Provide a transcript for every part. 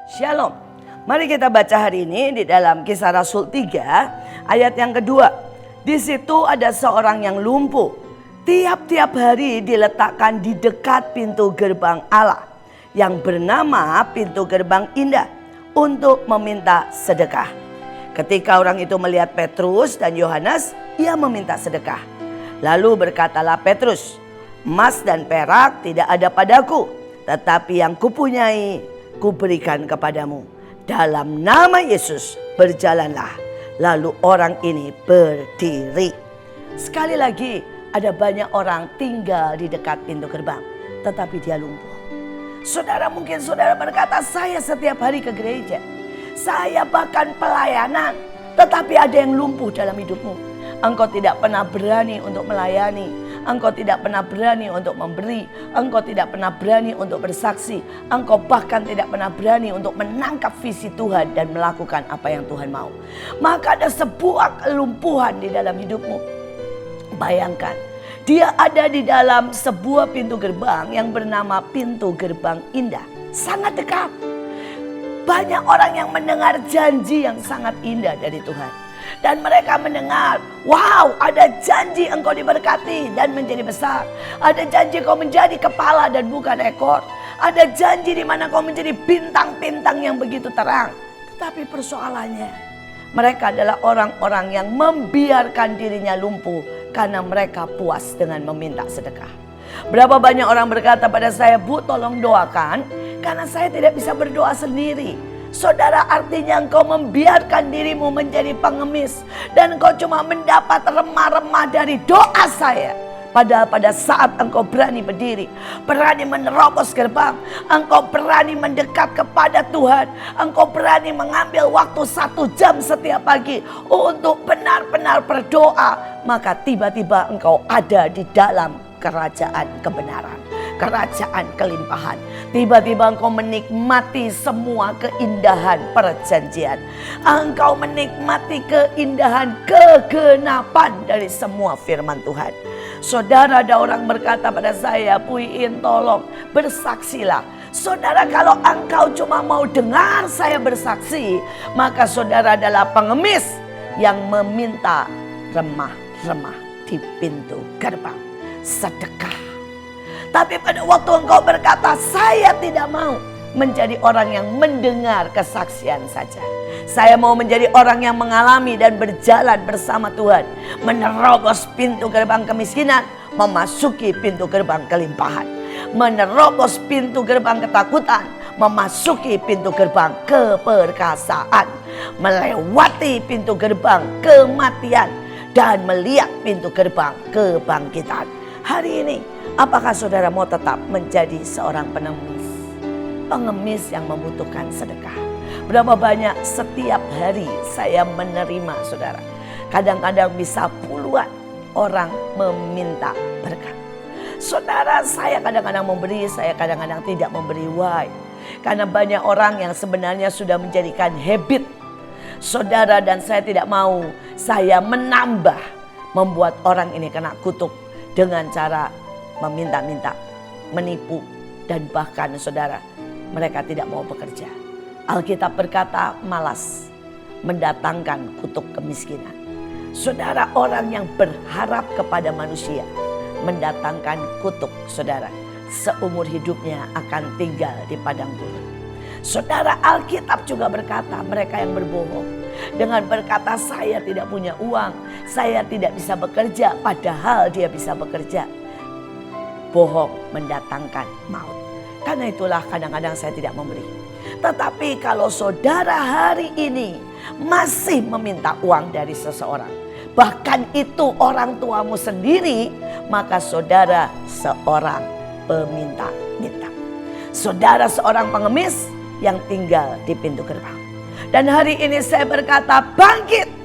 Shalom. Mari kita baca hari ini di dalam Kisah Rasul 3 ayat yang kedua. Di situ ada seorang yang lumpuh. Tiap-tiap hari diletakkan di dekat pintu gerbang Allah yang bernama pintu gerbang indah untuk meminta sedekah. Ketika orang itu melihat Petrus dan Yohanes, ia meminta sedekah. Lalu berkatalah Petrus, "Emas dan perak tidak ada padaku, tetapi yang kupunyai kuberikan kepadamu. Dalam nama Yesus berjalanlah." Lalu orang ini berdiri. Sekali lagi, ada banyak orang tinggal di dekat pintu gerbang, tetapi dia lumpuh. Saudara, mungkin saudara berkata, "Saya setiap hari ke gereja, saya bahkan pelayanan," tetapi ada yang lumpuh dalam hidupmu. Engkau tidak pernah berani untuk melayani, engkau tidak pernah berani untuk memberi, engkau tidak pernah berani untuk bersaksi, engkau bahkan tidak pernah berani untuk menangkap visi Tuhan dan melakukan apa yang Tuhan mau. Maka ada sebuah kelumpuhan di dalam hidupmu. Bayangkan, dia ada di dalam sebuah pintu gerbang yang bernama pintu gerbang indah. Sangat dekat. Banyak orang yang mendengar janji yang sangat indah dari Tuhan. Dan mereka mendengar, wow, ada janji engkau diberkati dan menjadi besar. Ada janji kau menjadi kepala dan bukan ekor. Ada janji di mana kau menjadi bintang-bintang yang begitu terang. Tetapi persoalannya, mereka adalah orang-orang yang membiarkan dirinya lumpuh karena mereka puas dengan meminta sedekah. Berapa banyak orang berkata pada saya, "Bu, tolong doakan karena saya tidak bisa berdoa sendiri." Saudara, artinya engkau membiarkan dirimu menjadi pengemis dan engkau cuma mendapat remah-remah dari doa saya. Padahal pada saat engkau berani berdiri, berani menerobos gerbang, engkau berani mendekat kepada Tuhan, engkau berani mengambil waktu 1 jam setiap pagi untuk benar-benar berdoa, maka tiba-tiba engkau ada di dalam kerajaan kebenaran, kerajaan kelimpahan. Tiba-tiba engkau menikmati semua keindahan perjanjian. Engkau menikmati keindahan kegenapan dari semua firman Tuhan. Saudara, ada orang berkata pada saya, "Bu Iin, tolong bersaksilah." Saudara, kalau engkau cuma mau dengar saya bersaksi, maka saudara adalah pengemis yang meminta remah-remah di pintu gerbang sedekah. Tapi pada waktu engkau berkata, "Saya tidak mau menjadi orang yang mendengar kesaksian saja. Saya mau menjadi orang yang mengalami dan berjalan bersama Tuhan. Menerobos pintu gerbang kemiskinan, memasuki pintu gerbang kelimpahan. Menerobos pintu gerbang ketakutan, memasuki pintu gerbang keperkasaan. Melewati pintu gerbang kematian dan melihat pintu gerbang kebangkitan." Hari ini, apakah saudara mau tetap menjadi seorang pengemis? Pengemis yang membutuhkan sedekah. Berapa banyak setiap hari saya menerima, saudara. Kadang-kadang bisa puluhan orang meminta berkat. Saudara, saya kadang-kadang memberi, saya kadang-kadang tidak memberi. Why? Karena banyak orang yang sebenarnya sudah menjadikan habit. Saudara, dan saya tidak mau saya menambah, membuat orang ini kena kutuk dengan cara meminta-minta, menipu, dan bahkan saudara, mereka tidak mau bekerja. Alkitab berkata malas mendatangkan kutuk kemiskinan. Saudara, orang yang berharap kepada manusia mendatangkan kutuk, saudara, seumur hidupnya akan tinggal di padang gurun. Saudara, Alkitab juga berkata mereka yang berbohong dengan berkata, "Saya tidak punya uang, saya tidak bisa bekerja," padahal dia bisa bekerja. Bohong mendatangkan maut. Karena itulah kadang-kadang saya tidak memberi. Tetapi kalau saudara hari ini masih meminta uang dari seseorang, bahkan itu orang tuamu sendiri, maka saudara seorang peminta-minta. Saudara seorang pengemis yang tinggal di pintu gerbang. Dan hari ini saya berkata, bangkit.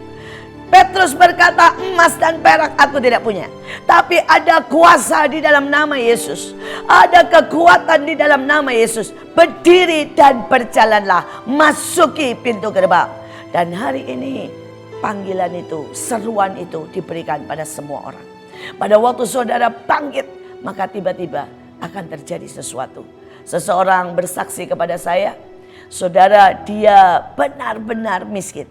Petrus berkata, "Emas dan perak aku tidak punya, tapi ada kuasa di dalam nama Yesus. Ada kekuatan di dalam nama Yesus. Berdiri dan berjalanlah, masuki pintu gerbang." Dan hari ini panggilan itu, seruan itu diberikan pada semua orang. Pada waktu saudara bangkit, maka tiba-tiba akan terjadi sesuatu. Seseorang bersaksi kepada saya, Saudara, dia benar-benar miskin.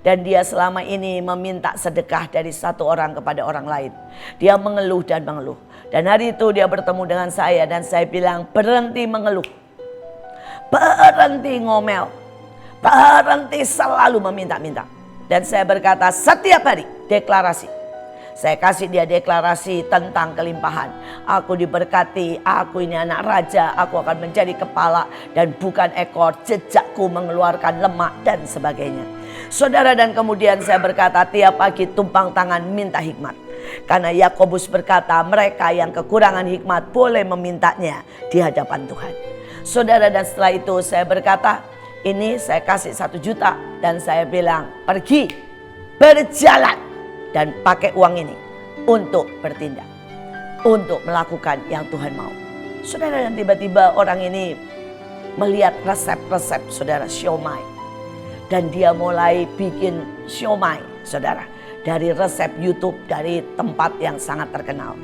Dan dia selama ini meminta sedekah dari satu orang kepada orang lain. Dia mengeluh dan mengeluh. Dan hari itu dia bertemu dengan saya dan saya bilang, berhenti mengeluh. Berhenti ngomel. Berhenti selalu meminta-minta. Dan saya berkata setiap hari deklarasi. Saya kasih dia deklarasi tentang kelimpahan. Aku diberkati, aku ini anak raja, aku akan menjadi kepala dan bukan ekor, jejakku mengeluarkan lemak dan sebagainya. Saudara, dan kemudian saya berkata tiap pagi tumpang tangan minta hikmat. Karena Yakobus berkata mereka yang kekurangan hikmat boleh memintanya di hadapan Tuhan. Saudara, dan setelah itu saya berkata ini saya kasih 1 juta dan saya bilang pergi berjalan. Dan pakai uang ini untuk bertindak. Untuk melakukan yang Tuhan mau. Saudara, dan tiba-tiba orang ini melihat resep-resep saudara siomay. Dan dia mulai bikin siomay saudara. Dari resep YouTube, dari tempat yang sangat terkenal.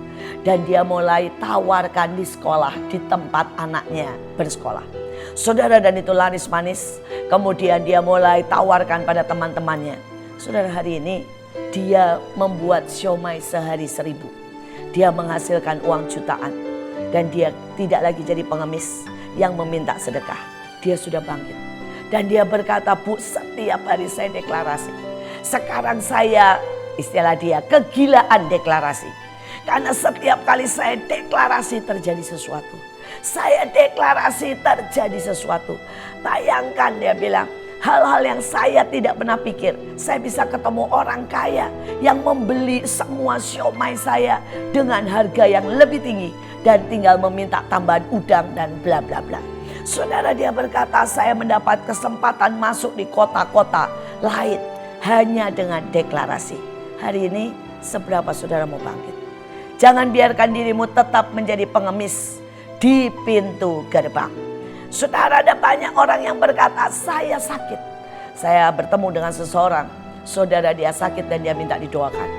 Dan dia mulai tawarkan di sekolah, di tempat anaknya bersekolah. Saudara, dan itu laris manis. Kemudian dia mulai tawarkan pada teman-temannya. Saudara, hari ini dia membuat siomay sehari 1.000. Dia menghasilkan uang jutaan. Dan dia tidak lagi jadi pengemis yang meminta sedekah. Dia sudah bangkit. Dan dia berkata, Bu, setiap hari saya deklarasi. Sekarang saya, istilah dia, kegilaan deklarasi. Karena setiap kali saya deklarasi terjadi sesuatu. Saya deklarasi terjadi sesuatu. Bayangkan, dia bilang, hal-hal yang saya tidak pernah pikir. Saya bisa ketemu orang kaya yang membeli semua siomay saya dengan harga yang lebih tinggi. Dan tinggal meminta tambahan udang dan bla bla bla. Saudara, dia berkata saya mendapat kesempatan masuk di kota-kota lain. Hanya dengan deklarasi. Hari ini seberapa saudara mau bangkit? Jangan biarkan dirimu tetap menjadi pengemis di pintu gerbang. Saudara, ada banyak orang yang berkata saya sakit. Saya bertemu dengan seseorang. Saudara, dia sakit dan dia minta didoakan.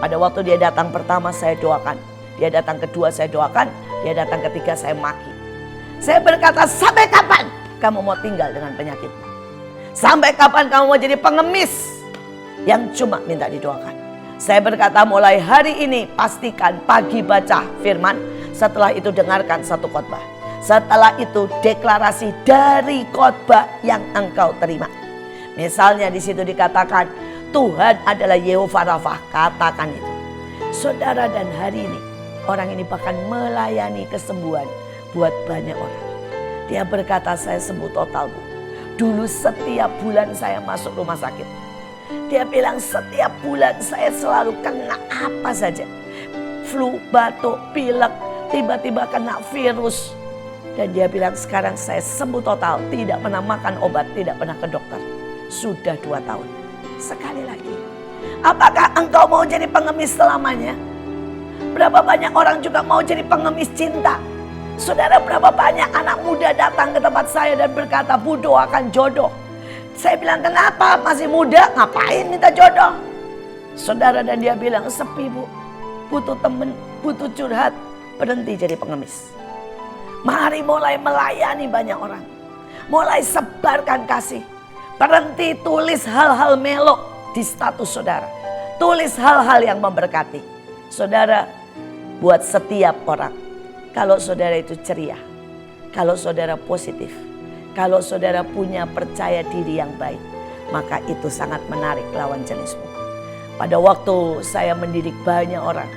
Pada waktu dia datang pertama saya doakan. Dia datang kedua saya doakan. Dia datang ketiga saya maki. Saya berkata sampai kapan kamu mau tinggal dengan penyakit? Sampai kapan kamu mau jadi pengemis yang cuma minta didoakan? Saya berkata mulai hari ini pastikan pagi baca firman. Setelah itu dengarkan satu khotbah. Setelah itu deklarasi dari khotbah yang engkau terima. Misalnya di situ dikatakan Tuhan adalah Yehova Rafa, katakan itu. Saudara, dan hari ini orang ini bahkan melayani kesembuhan buat banyak orang. Dia berkata saya sembuh total, Bu. Dulu setiap bulan saya masuk rumah sakit. Dia bilang setiap bulan saya selalu kena apa saja. Flu, batuk, pilek, tiba-tiba kena virus. Dan dia bilang sekarang saya sembuh total, tidak pernah makan obat, tidak pernah ke dokter. Sudah 2 tahun. Sekali lagi, apakah engkau mau jadi pengemis selamanya? Berapa banyak orang juga mau jadi pengemis cinta. Saudara, berapa banyak anak muda datang ke tempat saya dan berkata, Bu, doakan jodoh. Saya bilang, kenapa? Masih muda, ngapain minta jodoh? Saudara, dan dia bilang, sepi, Bu. Butuh temen, butuh curhat. Berhenti jadi pengemis. Mari mulai melayani banyak orang. Mulai sebarkan kasih. Berhenti tulis hal-hal melok di status saudara. Tulis hal-hal yang memberkati. Saudara, buat setiap orang. Kalau saudara itu ceria. Kalau saudara positif. Kalau saudara punya percaya diri yang baik. Maka itu sangat menarik lawan jenismu. Pada waktu saya mendidik banyak orang.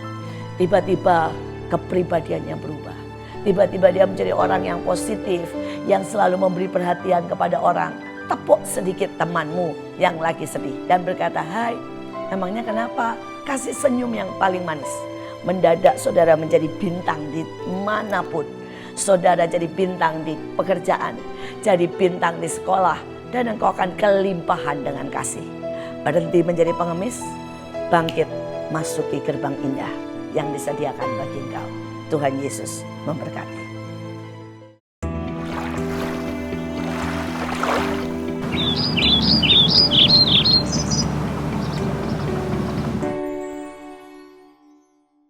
Tiba-tiba kepribadiannya berubah. Tiba-tiba dia menjadi orang yang positif. Yang selalu memberi perhatian kepada orang. Tepuk sedikit temanmu yang lagi sedih. Dan berkata, hai, emangnya kenapa? Kasih senyum yang paling manis. Mendadak saudara menjadi bintang di manapun. Saudara jadi bintang di pekerjaan. Jadi bintang di sekolah. Dan engkau akan kelimpahan dengan kasih. Berhenti menjadi pengemis. Bangkit masuki gerbang indah yang disediakan bagi engkau. Tuhan Yesus memberkati.